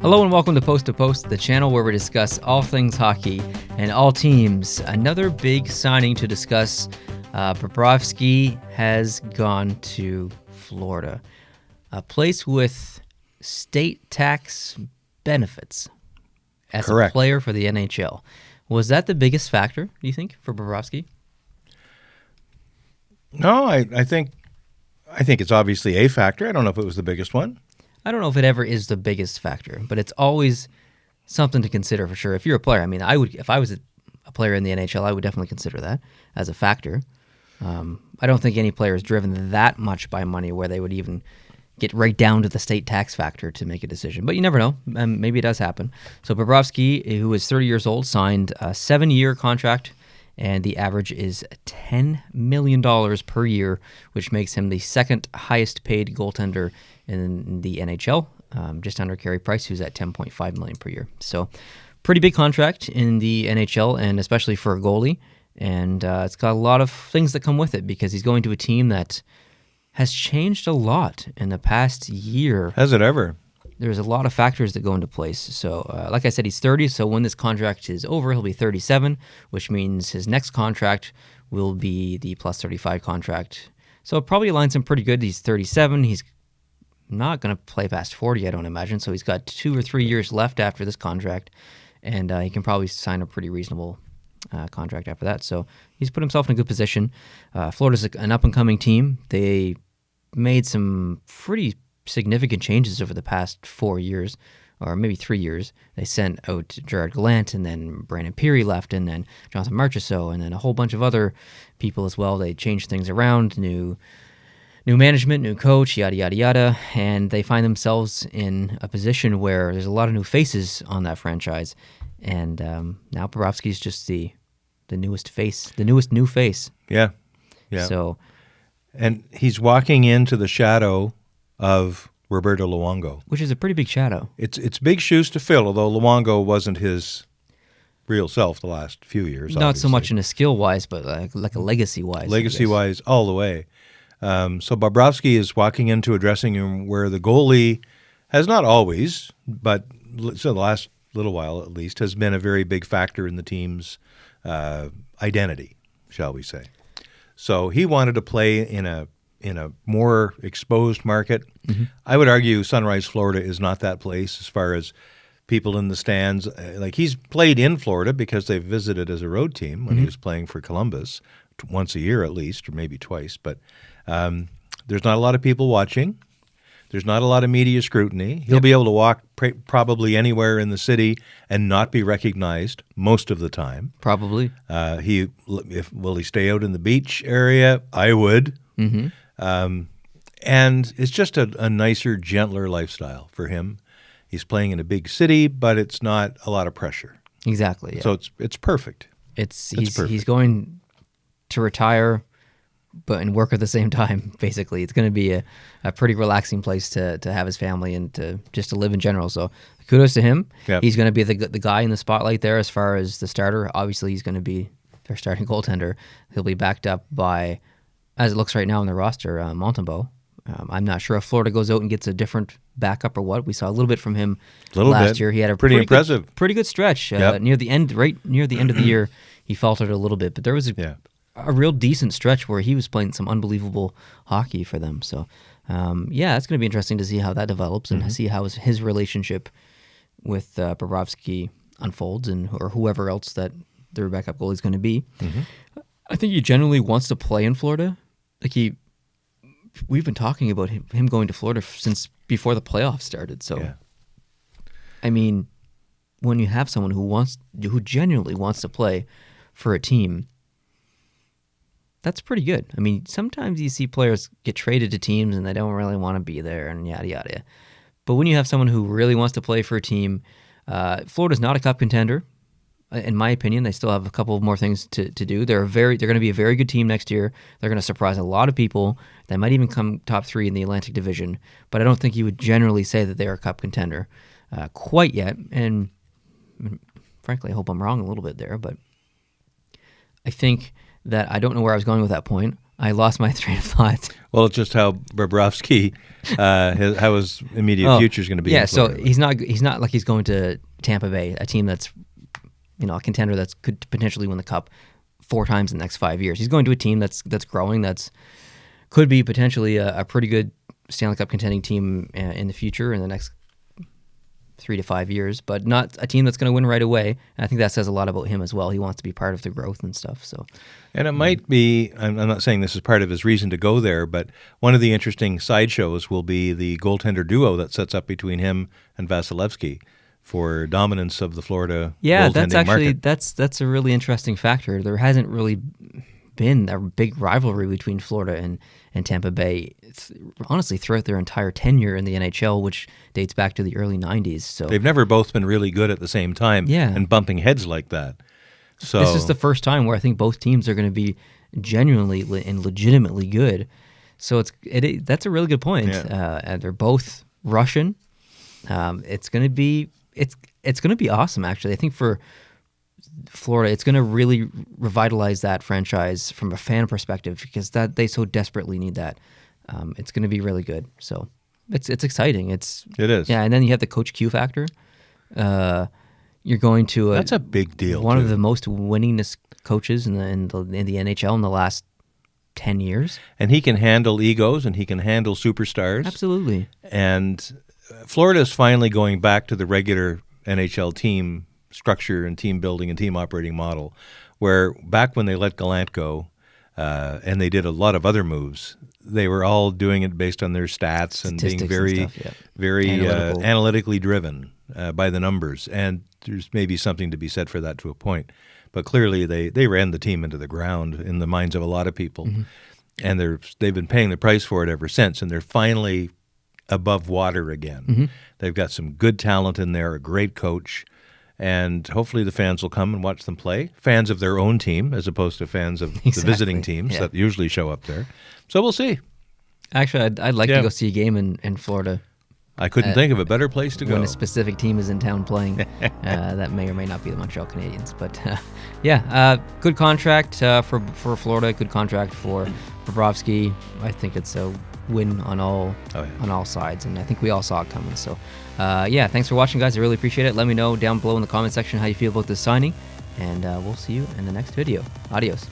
Hello and welcome to Post, the channel where we discuss all things hockey and all teams. Another big signing to discuss. Bobrovsky has gone to Florida, a place with state tax benefits as Correct. a player for the NHL. Was that the biggest factor, do you think, for Bobrovsky? No, I think it's obviously a factor. I don't know if it was the biggest one. I don't know if it ever is the biggest factor, but it's always something to consider for sure. If you're a player, I mean, I would, if I was a player in the NHL, I would definitely consider that as a factor. I don't think any player is driven that much by money where they would even get right down to the state tax factor to make a decision. But you never know. Maybe it does happen. So Bobrovsky, who is 30 years old, signed a 7-year contract, and the average is $10 million per year, which makes him the second highest paid goaltender in the NHL, just under Carey Price, who's at $10.5 million per year. So pretty big contract in the NHL, and especially for a goalie. And it's got a lot of things that come with it because he's going to a team that has changed a lot in the past year. Has it ever? There's a lot of factors that go into place. So, like I said, he's 30, so when this contract is over, he'll be 37, which means his next contract will be the plus 35 contract. So it probably aligns him pretty good. He's 37. He's not going to play past 40, I don't imagine. So he's got 2 or 3 years left after this contract, and he can probably sign a pretty reasonable contract after that. So he's put himself in a good position. Florida's an up-and-coming team. They made some pretty significant changes over the past 4 years, or maybe 3 years. They sent out Gerard Gallant, and then Brandon Peary left, and then Jonathan Marchessault, and then a whole bunch of other people as well. They changed things around, new management, new coach, yada, yada, yada, and they find themselves in a position where there's a lot of new faces on that franchise, and now Bobrovsky's just the newest face, the newest new face. Yeah. So, And he's walking into the shadow of Roberto Luongo. which is a pretty big shadow. It's big shoes to fill, although Luongo wasn't his real self the last few years. Not so obviously. much in a skill-wise, but like a legacy-wise. Legacy-wise, all the way. So Bobrovsky is walking into a dressing room where the goalie has not always, but so the last little while at least, has been a very big factor in the team's identity, shall we say. So he wanted to play in a more exposed market. Mm-hmm. I would argue Sunrise, Florida is not that place as far as people in the stands. Like he's played in Florida because they've visited as a road team when he was playing for Columbus once a year at least, or maybe twice. But there's not a lot of people watching. There's not a lot of media scrutiny. He'll be able to walk probably anywhere in the city and not be recognized most of the time. Probably. Will he stay out in the beach area? I would. Mm-hmm. And it's just a nicer, gentler lifestyle for him. He's playing in a big city, but it's not a lot of pressure. Exactly. Yeah. So it's perfect. He's going to retire, but and work at the same time. Basically, it's going to be a pretty relaxing place to have his family and to live in general. So kudos to him. Yep. He's going to be the guy in the spotlight there as far as the starter. Obviously, he's going to be their starting goaltender. He'll be backed up by, as it looks right now on the roster, Montembeault. I'm not sure if Florida goes out and gets a different backup or what. We saw a little bit from him last year. He had a pretty impressive, pretty good stretch near the end. Right near the end of the year, he faltered a little bit, but there was a real decent stretch where he was playing some unbelievable hockey for them. So, it's going to be interesting to see how that develops and see how his relationship with Bobrovsky unfolds or whoever else that their backup goalie is going to be. Mm-hmm. I think he generally wants to play in Florida. We've been talking about him going to Florida since before the playoffs started. So, I mean, when you have someone who genuinely wants to play for a team, that's pretty good. I mean, sometimes you see players get traded to teams and they don't really want to be there and yada, yada. But when you have someone who really wants to play for a team, Florida's not a cup contender. In my opinion, they still have a couple more things to do. They're going to be a very good team next year. They're going to surprise a lot of people. They might even come top 3 in the Atlantic Division. But I don't think you would generally say that they're a cup contender quite yet. And frankly, I hope I'm wrong a little bit there. But I think that I don't know where I was going with that point. I lost my train of thought. Well, it's just how Bobrovsky, how his immediate future is going to be. Yeah, so he's not like he's going to Tampa Bay, a team that's a contender that could potentially win the Cup 4 times in the next 5 years. He's going to a team that's growing, could be potentially a pretty good Stanley Cup contending team in the future in the next 3 to 5 years, but not a team that's going to win right away. And I think that says a lot about him as well. He wants to be part of the growth and stuff. So, and it might be, I'm not saying this is part of his reason to go there, but one of the interesting sideshows will be the goaltender duo that sets up between him and Vasilevsky for dominance of the Florida goaltending market. That's a really interesting factor. There hasn't really been a big rivalry between Florida and Tampa Bay, honestly, throughout their entire tenure in the NHL, which dates back to the early 90s. So they've never both been really good at the same time and bumping heads like that. So this is the first time where I think both teams are going to be genuinely and legitimately good. So that's a really good point. Yeah. And they're both Russian. It's going to be awesome, actually. I think for Florida, it's going to really revitalize that franchise from a fan perspective because that they so desperately need that. It's going to be really good. So it's exciting. It is. Yeah, and then you have the Coach Q factor. You're going to that's a big deal. One of the most winningest coaches in the NHL in the last 10 years. And he can handle egos and he can handle superstars. Absolutely. And Florida is finally going back to the regular NHL team structure and team building and team operating model, where back when they let Gallant go and they did a lot of other moves, they were all doing it based on their stats and being very analytically driven by the numbers. And there's maybe something to be said for that to a point. But clearly they ran the team into the ground in the minds of a lot of people. Mm-hmm. And they've been paying the price for it ever since, and they're finally above water again. Mm-hmm. They've got some good talent in there, a great coach, and hopefully the fans will come and watch them play. Fans of their own team as opposed to fans of the visiting teams that usually show up there. So we'll see. Actually, I'd like to go see a game in Florida. I couldn't think of a better place to go. When a specific team is in town playing, that may or may not be the Montreal Canadiens. But good contract for Florida, good contract for Bobrovsky. I think it's a win on all sides, and I think we all saw it coming. So, thanks for watching, guys. I really appreciate it. Let me know down below in the comment section how you feel about this signing, and we'll see you in the next video. Adios.